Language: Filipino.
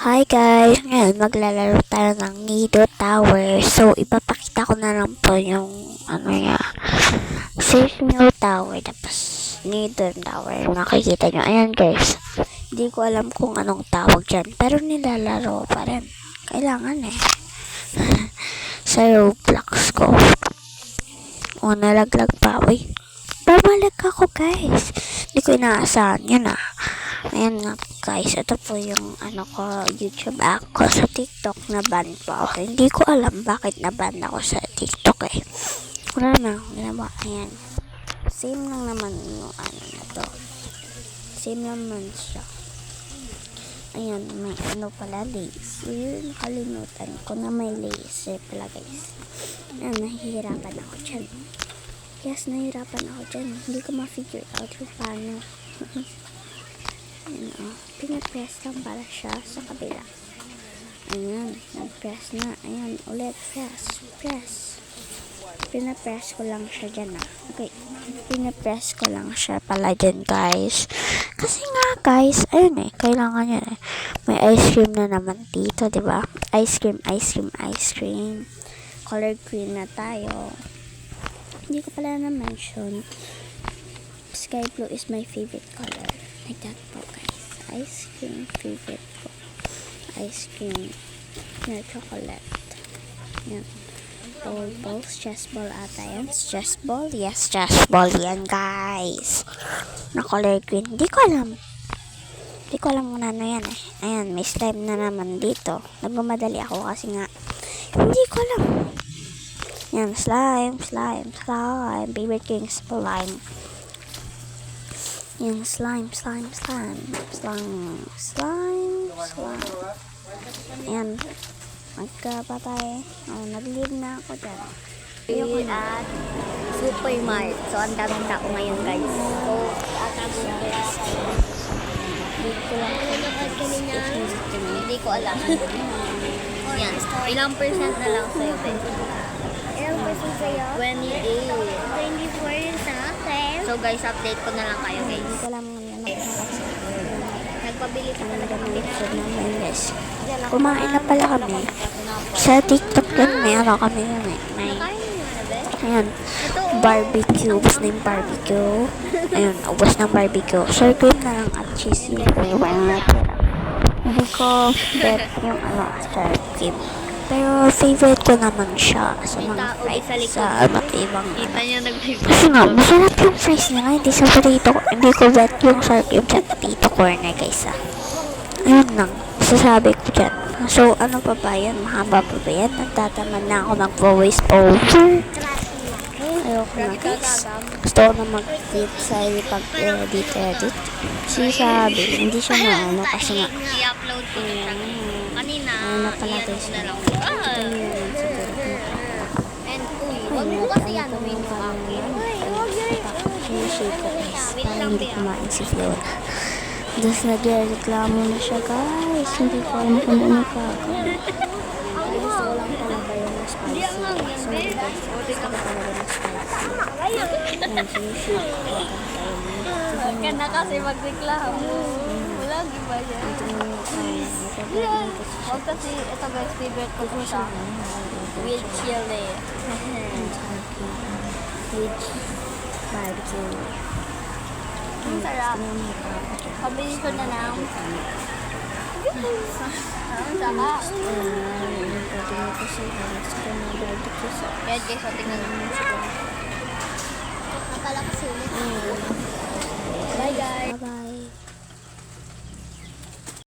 Hi guys! Ngayon maglalaro tayo ng Nido Tower. So, ipapakita ko na lang po yung Safe Meal Tower. Tapos, Nido Tower. Makikita nyo. Ayan guys. Hindi ko alam kung anong tawag dyan. Pero nilalaro pa rin. Kailangan eh. Sa Roblox ko. O, nalaglag pa. Uy, babalik ako guys. Hindi ko inaasahan yun ah. Ayan nga guys, ito po yung YouTube ako sa TikTok na ban po ako. Hindi ko alam bakit na ban ako sa TikTok eh. Wala naman akong ginawa. Ayan. Same lang naman yung na to. Same naman siya. Ayan, may pala lace. Yun, nakalimutan ko na may lace pala guys. Ayan, nahihirapan ako dyan. Yes, nahihirapan ako dyan. Hindi ko ma-figure out kung paano. Ayan o, pinapress lang para siya sa kabila. Ayan, nag-press na. Ayan, ulit, press. Pinapress ko lang siya dyan Okay, pinapress ko lang siya pala dyan guys. Kasi nga guys, ayun kailangan yan May ice cream na naman dito, diba? Ice cream. Color green na tayo. Hindi ko pala na-mention. Sky blue is my favorite color. Like that po guys. Ice cream favorite po. Ice cream na chocolate. Yan. Balls, chess ball ata yan. Chess ball? Yes, chess ball yan guys. Na color green. Hindi ko alam kung ano yan Ayan, may slime na naman dito. Nagmamadali ako kasi nga hindi ko alam. Yan, slime. Favorite king slime. Yung slime. Ayan. Magkapatay. Nag-leave na ako dyan. Yun at Supermart. So, ang daming tao ngayon, guys. So, hindi ko alam. Yan. Ilang percent na lang sa'yo, Ben? Ilang percent sa'yo? 28. 24 yun sa akin. So, guys, update ko na lang kayo, guys. Hindi ko alam Nagpabili ka talaga ng guys. Kumain na pala kami. Sa TikTok yun, may kami yun May, ayan, barbecue. Ubus na yung barbecue. Ayun, ubus ng barbecue. Sour cream na lang at cheese yung flavor na natira. Hindi ko bet yung sour cream. Pero favorite ko naman siya sa mga fries sa ibang Kita niya Kasi nga, masarap yung fries nila. Hindi sa potato. Hindi ko bet yung sour cream sa potato corner guys Ayun lang. Sasabi ko dyan. So, ano pa ba yan? Mahaba pa ba yan? Nagtatamad na ako mag-voice over. Ayoko na guys. Gusto ko na mag-edit sa pag-edit. Sabi, hindi siya na kasi nga. I-upload ko na siya. Kanina, pala guys. And, huwag mo kasi ano yung akin. Sinishake ko guys. Para hindi kumain si Fiona. Tapos nagreklamo na siya guys. Hindi ko alam kung ano kagawin. Gusto ko lang talaga yung spicy. Sorry guys. Gusto ko talaga yung spicy. Ayan, sinishake ko. Huwag ka na kasi magreklamo. Wala, giba yan. Huwag kasi, ito guys, favorite ko siya. With chili. With barbecue. Ang sarap. Pabili ko na lang. Ang sarap. Yan guys, so tingnan naman siya. Akala ko sulit.